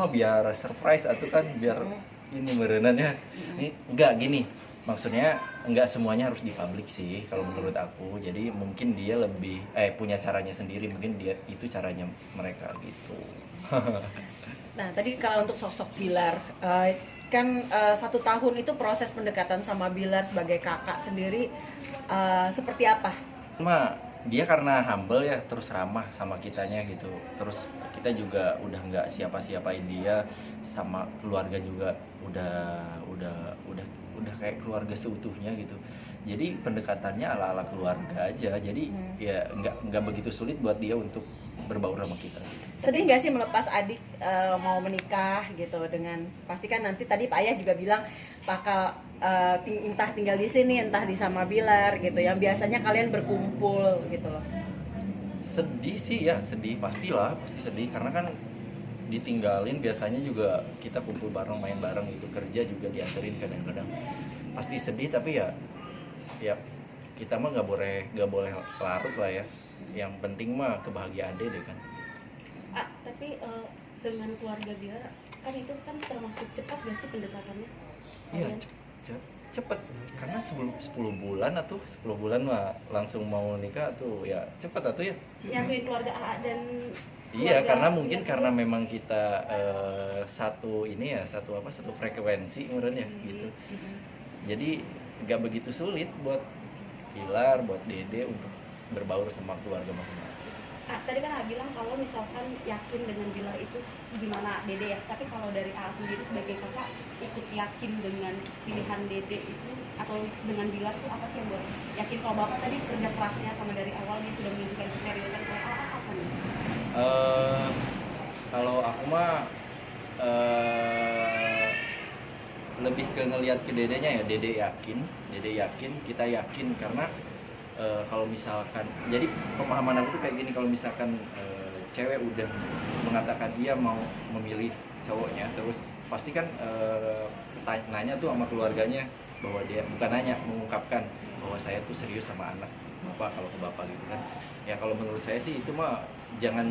mah biar surprise atau kan biar ini merenannya. Ini enggak gini. Maksudnya enggak semuanya harus di publik sih kalau menurut aku. Jadi mungkin dia lebih punya caranya sendiri, mungkin dia itu caranya mereka gitu. Nah, tadi kalau untuk sosok Bilar, kan 1 tahun itu proses pendekatan sama Bilar sebagai kakak sendiri seperti apa? Dia karena humble ya, terus ramah sama kitanya gitu. Terus kita juga udah nggak siapa-siapain dia, sama keluarga juga udah kayak keluarga seutuhnya gitu. Jadi pendekatannya ala-ala keluarga aja. Jadi ya nggak begitu sulit buat dia untuk berbaur sama kita. Sedih nggak sih melepas adik mau menikah gitu dengan, pasti kan nanti tadi Pak Ayah juga bilang bakal entah tinggal di sini, entah di sama Bilar gitu, yang biasanya kalian berkumpul gitu loh. Sedih sih ya, sedih pasti sedih karena kan ditinggalin. Biasanya juga kita kumpul bareng, main bareng gitu, kerja juga dianterin kadang-kadang. Pasti sedih, tapi ya kita mah nggak boleh larut lah ya. Yang penting mah kebahagiaan Dede kan. Tapi dengan keluarga Bilar kan itu kan termasuk cepat gak sih pendekatannya? Iya, cepet karena sebelum 10 bulan atau 10 bulan mah langsung mau nikah tuh ya cepet atau ya. Nyatuin keluarga AA dan Iya, karena mungkin karena memang kita satu frekuensi menurutnya gitu. Jadi nggak begitu sulit buat Bilar, buat Dede untuk berbaur sama keluarga masing-masing. Tadi kan AA bilang kalau misalkan yakin dengan Bilar itu gimana Dede ya, tapi kalau dari AA sendiri sebagai kakak ikut yakin dengan pilihan Dede itu atau dengan Bilar itu apa sih yang buat yakin? Kalau bapak tadi kerja kerasnya sama dari awal dia sudah menunjukkan keseriusan, kayak AA apa nih? Kalau aku mah lebih ke ngelihat ke Dedenya ya. Dede yakin, kita yakin karena kalau misalkan, jadi pemahaman aku tuh kayak gini, kalau misalkan cewek udah mengatakan dia mau memilih cowoknya, terus pasti kan nanya tuh sama keluarganya, bahwa dia bukan nanya, mengungkapkan bahwa saya tuh serius sama anak bapak, kalau ke bapak gitu kan. Ya kalau menurut saya sih itu mah jangan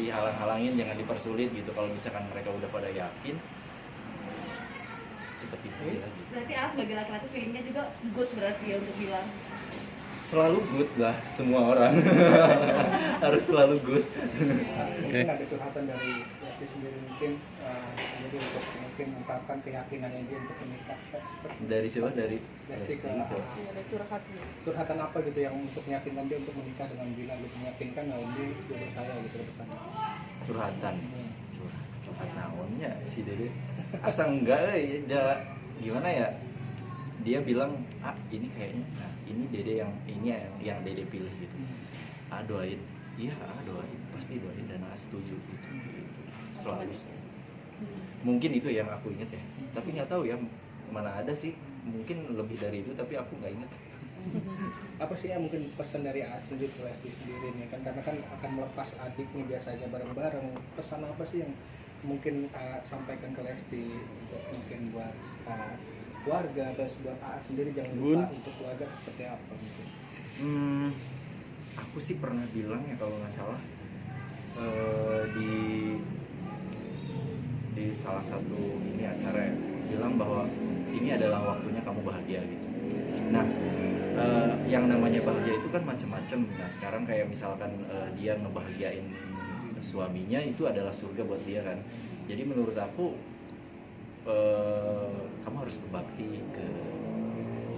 dihalang-halangin, jangan dipersulit gitu. Kalau misalkan mereka udah pada yakin, cepet aja gitu. Berarti AA sebagai laki-laki feelingnya juga good berarti ya untuk Bilar? Selalu good lah, semua orang harus selalu good. Mungkin ada curhatan dari Lesti sendiri mungkin, jadi untuk mungkin mengungkapkan keyakinannya dia untuk menikah. Dari siapa? Dari Lesti ke Ada curhatan apa gitu yang untuk meyakinkan dia untuk menikah dengan Bilar, gitu, meyakinkan bahwa dia jodoh saya gitu ke depan. Curhat naonnya si Dede asa enggak gimana ya, dia bilang ini kayaknya ini Dede yang Dede pilih gitu. Doain, iya doain, pasti doain dan setuju gitu. Selalu. Mungkin itu yang aku ingat ya, tapi nggak tahu ya, mana ada sih, mungkin lebih dari itu tapi aku nggak ingat. Apa sih ya mungkin pesan dari A sendiri ke Lesti sendiri nih kan, karena kan akan melepas adiknya biasanya bareng-bareng, pesan apa sih yang mungkin sampaikan ke Lesti untuk mungkin buat keluarga atau buat A sendiri, jangan lupa untuk keluarga seperti apa mungkin? Aku sih pernah bilang ya kalau nggak salah di salah satu ini acara ya, bilang bahwa ini adalah waktunya kamu bahagia gitu. Nah, yang namanya bahagia itu kan macam-macam. Nah sekarang kayak misalkan dia ngebahagiain suaminya, itu adalah surga buat dia kan. Jadi menurut aku kamu harus berbakti ke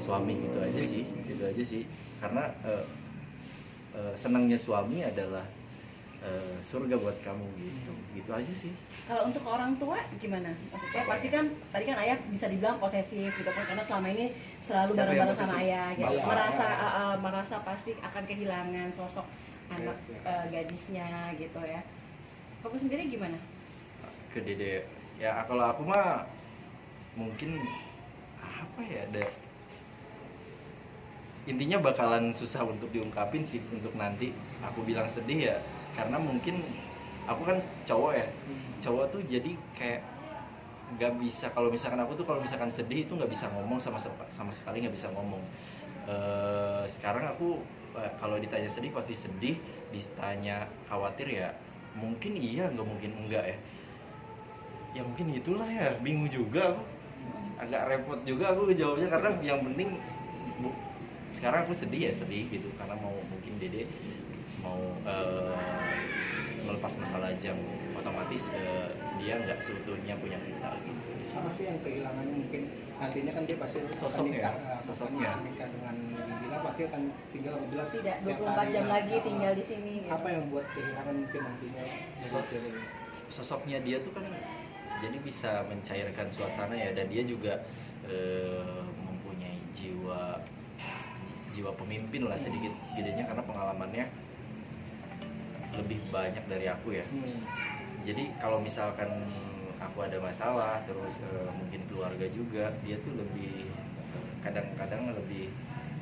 suami, gitu aja sih karena senangnya suami adalah surga buat kamu gitu aja sih. Kalau untuk orang tua gimana? Maksudnya pasti kan tadi kan ayah bisa dibilang posesif gitu kan, karena selama ini selalu bareng-bareng sama ayah gitu. Merasa pasti akan kehilangan sosok anak gadisnya gitu ya. Kamu sendiri gimana? Ke Dede ya, kalau aku mah mungkin apa ya, intinya bakalan susah untuk diungkapin sih untuk nanti. Aku bilang sedih ya karena mungkin aku kan cowok ya, cowok tuh jadi kayak nggak bisa, kalau misalkan aku tuh kalau misalkan sedih itu nggak bisa ngomong, sama sekali nggak bisa ngomong. Sekarang aku kalau ditanya sedih pasti sedih, ditanya khawatir ya mungkin iya, nggak mungkin enggak ya. Ya mungkin itulah ya, bingung juga aku. Agak repot juga aku jawabnya karena yang penting sekarang aku sedih gitu karena mungkin Dede mau melepas masalah jam, otomatis dia nggak seutuhnya punya kita gitu. Sama sih yang kehilangan mungkin nantinya kan dia pasti akan Sosoknya, sosoknya nikah dengan Gila pasti akan tinggal sama Gila Tidak setiap 24 hari jam lah. lagi tinggal di sini gitu. Apa yang buat kehilangan mungkin nantinya Sosoknya dia tuh kan jadi bisa mencairkan suasana ya, dan dia juga mempunyai jiwa pemimpin lah sedikit gedenya karena pengalamannya lebih banyak dari aku ya. Jadi kalau misalkan aku ada masalah terus mungkin keluarga juga, dia tuh lebih kadang-kadang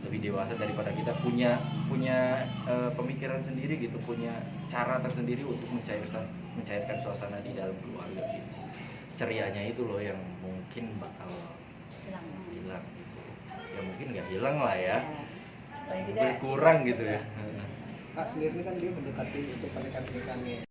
lebih dewasa daripada kita, punya pemikiran sendiri gitu, punya cara tersendiri untuk mencairkan suasana di dalam keluarga gitu. Cerianya itu loh yang mungkin bakal hilang gitu. Ya mungkin nggak hilang lah ya, Paling tidak berkurang gitu ya. Kak sendiri kan dia mendekati untuk pernikahan nih.